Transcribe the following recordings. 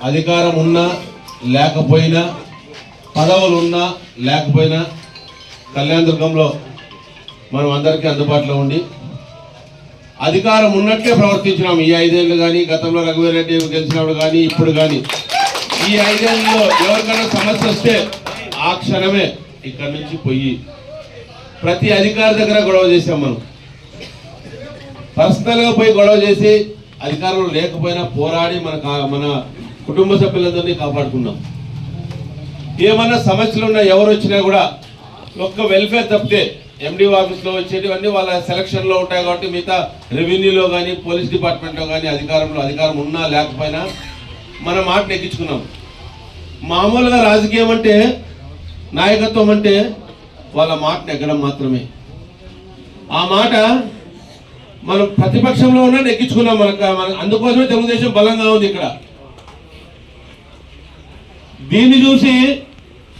అధికారం ఉన్నా లేకపోయినా, పదవులు ఉన్నా లేకపోయినా కళ్యాణదుర్గంలో మనం అందరికీ అందుబాటులో ఉండి అధికారం ఉన్నట్టే ప్రవర్తించినాం. ఈ 5 ఏళ్ళు కానీ, గతంలో రఘువీరెడ్డి గెలిచినప్పుడు కానీ, ఇప్పుడు కానీ ఈ 5 ఏళ్ళలో ఎవరికైనా సమస్య వస్తే ఆ క్షణమే ఇక్కడి నుంచి పోయి ప్రతి అధికారి దగ్గర గొడవ చేసాం. మనం పర్సనల్గా పోయి గొడవ చేసి అధికారంలో లేకపోయినా పోరాడి మన కుటుంబ సభ్యులందరినీ కాపాడుకున్నాం. ఏమన్నా సమస్యలు ఉన్నా ఎవరు వచ్చినా కూడా ఒక్క వెల్ఫేర్ తప్పితే ఎండిఓ ఆఫీస్లో వచ్చేటివన్నీ వాళ్ళ సెలక్షన్లో ఉంటాయి కాబట్టి మిగతా రెవెన్యూలో కానీ పోలీస్ డిపార్ట్మెంట్లో కానీ అధికారం ఉన్నా లేకపోయినా మన మాటను ఎక్కించుకున్నాం. మామూలుగా రాజకీయం అంటే, నాయకత్వం అంటే వాళ్ళ మాటను ఎక్కడం మాత్రమే. ఆ మాట మనం ప్రతిపక్షంలో ఉన్నా ఎక్కించుకున్నాం. అందుకోసమే తెలుగుదేశం బలంగా ఉంది ఇక్కడ. దీన్ని చూసి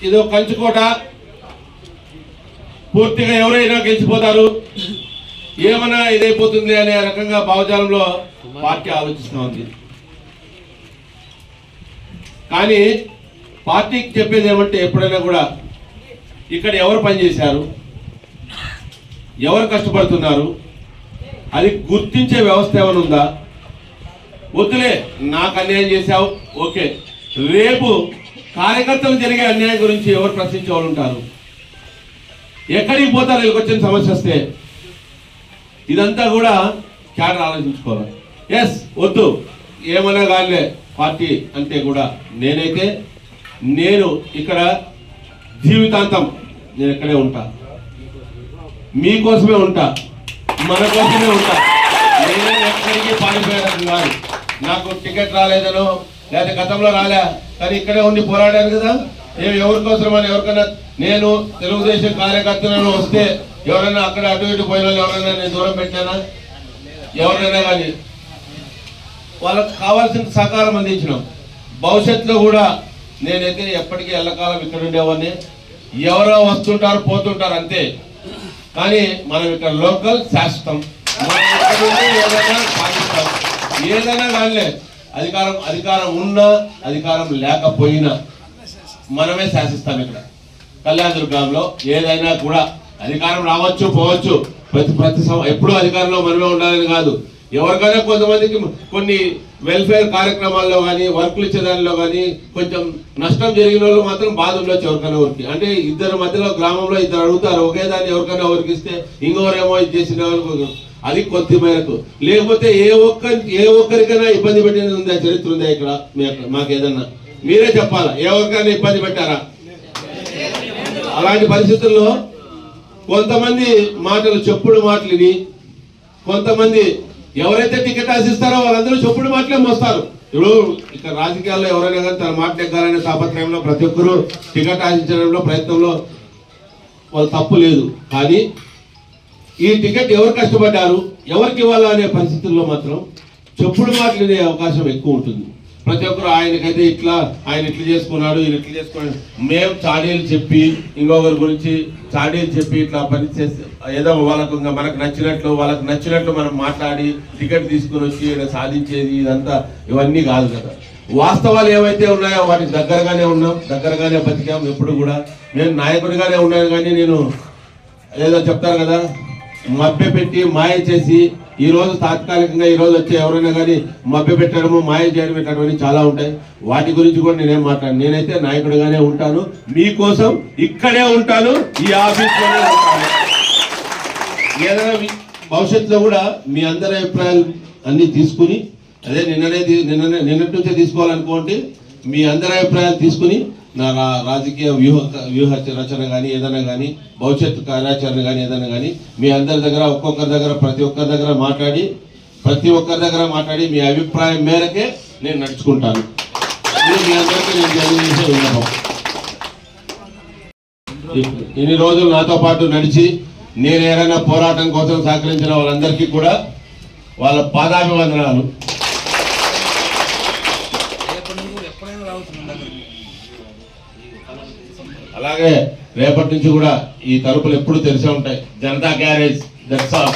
ఇదో కంచుకోట, పూర్తిగా ఎవరైనా గెలిచిపోతారు, ఏమన్నా ఇదైపోతుంది అనే రకంగా భావజాలంలో పార్టీ ఆలోచిస్తూ ఉంది. కానీ పార్టీకి చెప్పేది ఏమంటే, ఎప్పుడైనా కూడా ఇక్కడ ఎవరు పనిచేశారు, ఎవరు కష్టపడుతున్నారు, అది గుర్తించే వ్యవస్థ ఏమైనా ఉందా? వద్దులే, నాకు అన్యాయం చేశావు, ఓకే, రేపు కార్యకర్తలు జరిగే అన్యాయం గురించి ఎవరు ప్రశ్నించే వాళ్ళు ఉంటారు? ఎక్కడికి పోతారు వీళ్ళకి వచ్చిన సమస్య వస్తే? ఇదంతా కూడా క్యాడర్ ఆలోచించుకోవాలి. ఎస్, వద్దు, ఏమన్నా కాదులే పార్టీ అంటే కూడా నేను ఇక్కడ జీవితాంతం నేను ఇక్కడే ఉంటా, మీకోసమే ఉంటా, మన కోసమే ఉంటా. నేనే ఎక్కడికి పారిపోయాను కాదు. నాకు టికెట్ రాలేదనో లేదా గతంలో రాలే, కానీ ఇక్కడే ఉండి పోరాడాను కదా. నేను ఎవరి కోసమని, ఎవరికైనా నేను తెలుగుదేశం కార్యకర్తలను వస్తే ఎవరైనా అక్కడ అటు ఇటు పోయిన ఎవరైనా నేను దూరం పెట్టానా? ఎవరైనా కానీ వాళ్ళకు కావాల్సిన సహకారం అందించినాం. భవిష్యత్తులో కూడా నేనైతే ఎప్పటికీ ఎల్లకాలం ఇక్కడ ఉండేవాడిని. ఎవరో వస్తుంటారు పోతుంటారు అంతే, కానీ మనం ఇక్కడ లోకల్, శాశ్వతం. ఏదైనా పాటిస్తాం, ఏదైనా కానీ అధికారం ఉన్నా అధికారం లేకపోయినా మనమే శాసిస్తాం. ఇక్కడ కళ్యాణదుర్గంలో ఏదైనా కూడా అధికారం రావచ్చు పోవచ్చు, ఎప్పుడూ అధికారంలో మనమే ఉండాలని కాదు. ఎవరికైనా కొంతమందికి కొన్ని వెల్ఫేర్ కార్యక్రమాల్లో కానీ, వర్కులు ఇచ్చేదానిలో కానీ కొంచెం నష్టం జరిగిన వాళ్ళు మాత్రం బాధ ఉండొచ్చు ఎవరికైనా ఊరికి. అంటే ఇద్దరు మధ్యలో గ్రామంలో ఇద్దరు అడుగుతారు, ఒకే దాన్ని ఎవరికైనా ఊరికి ఇస్తే ఇంకొకరేమో ఇది చేసిన వాళ్ళు, అది కొద్ది మేరకు. లేకపోతే ఏ ఒక్కరికైనా ఇబ్బంది పెట్టినది ఉందా? చరిత్ర ఉందా ఇక్కడ? మాకు ఏదన్నా మీరే చెప్పాలా, ఎవరికైనా ఇబ్బంది పెట్టారా? అలాంటి పరిస్థితుల్లో కొంతమంది చెప్పుడు మాటలని, కొంతమంది ఎవరైతే టికెట్ ఆశిస్తారో వాళ్ళందరూ చెప్పుడు మాటలే మోస్తారు. ఇప్పుడు ఇక్కడ రాజకీయాల్లో ఎవరైనా కానీ తన మాట నెగ్గాలనే తాపత్రయంలో ప్రతి ఒక్కరూ టికెట్ ఆశించడంలో ప్రయత్నంలో వాళ్ళు తప్పు లేదు. కానీ ఈ టికెట్ ఎవరు కష్టపడ్డారు, ఎవరికి ఇవ్వాలా అనే పరిస్థితుల్లో మాత్రం చెప్పుడు మాటలు వినే అవకాశం ఎక్కువ ఉంటుంది. ప్రతి ఒక్కరు ఆయనకైతే ఆయన ఇట్లా చేసుకున్నాడు, ఈయన ఇట్లా చేసుకున్నాడు, మేము చాడీలు చెప్పి ఇంకొకరి గురించి చాడీలు చెప్పి ఇట్లా పని చేస్తే ఏదో మనకు నచ్చినట్లు మనం మాట్లాడి టికెట్ తీసుకుని వచ్చి సాధించేది ఇదంతా ఇవన్నీ కాదు కదా. వాస్తవాలు ఏవైతే ఉన్నాయో వాటికి దగ్గరగానే ఉన్నాం, దగ్గరగానే బతికాం. ఎప్పుడు కూడా నేను నాయకుడిగానే ఉన్నాను, కానీ నేను ఏదో చెప్తారు కదా, మభ్య పెట్టి మాయ చేసి ఈ రోజు తాత్కాలికంగా ఈ రోజు వచ్చే ఎవరైనా కానీ మభ్య పెట్టడము, మాయ చేయడం ఇట్లాంటివన్నీ చాలా ఉంటాయి. వాటి గురించి కూడా నేనేం మాట్లాడను. నేనైతే నాయకుడిగానే ఉంటాను, మీకోసం ఇక్కడే ఉంటాను, ఈ ఆఫీస్లోనే ఉంటాను. ఏదైనా భవిష్యత్తులో కూడా మీ అందరి అభిప్రాయాలు అన్ని తీసుకుని, అదే నిన్నటి నుంచే తీసుకోవాలనుకోండి, మీ అందరి అభిప్రాయాలు తీసుకుని నా రాజకీయ వ్యూహ రచన కానీ ఏదైనా కానీ, భవిష్యత్తు కార్యాచరణ కానీ ఏదైనా కానీ మీ అందరి దగ్గర ప్రతి ఒక్కరి దగ్గర మాట్లాడి మీ అభిప్రాయం మేరకే నేను నడుచుకుంటాను. మీ అందరికీ నేను తెలియజేసే విన్నపం. ఇన్ని రోజులు నాతో పాటు నడిచి నేను ఏదైనా పోరాటం కోసం సహకరించిన వాళ్ళందరికీ కూడా వాళ్ళ పాదాభివందనాలు. అలాగే రేపటి నుంచి కూడా ఈ తలుపులు ఎప్పుడు తెరిసే ఉంటాయి. Janata garage, that's all.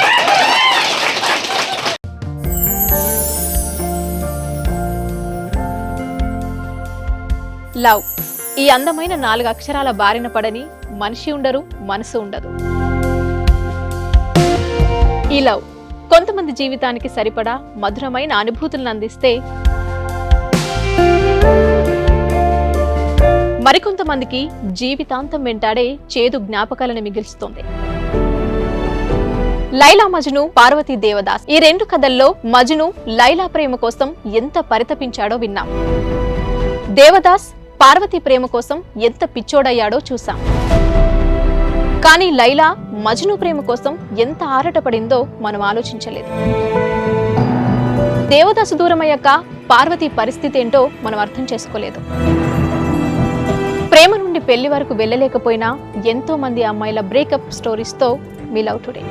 Love. ఈ అందమైన 4 అక్షరాల బారిన పడని మనిషి ఉండరు, మనసు ఉండదు. ఈ లవ్ కొంతమంది జీవితానికి సరిపడా మధురమైన అనుభూతులను అందిస్తే, మరికొంతమందికి జీవితాంతం వెంటాడే చేదు జ్ఞాపకాలను మిగిల్చుతోంది. లైలా మజ్ను, పార్వతీ దేవదాస్ ఈ 2 కథల్లో మజ్ను లైలా ప్రేమ కోసం ఎంత పరితపించాడో విన్నాం. దేవదాస్ పార్వతి ప్రేమ కోసం ఎంత పిచ్చోడయ్యాడో చూసాం. కానీ లైలా మజ్ను ప్రేమ కోసం ఎంత ఆరాటపడిందో మనం ఆలోచించలేదు. దేవదాసు దూరమయ్యాక పార్వతి పరిస్థితి ఏంటో మనం అర్థం చేసుకోలేదు. ప్రేమ నుండి పెళ్లి వరకు వెళ్ళలేకపోయినా ఎంతో మంది అమ్మాయిల బ్రేకప్ స్టోరీస్తో మీ లవ్ టుడే.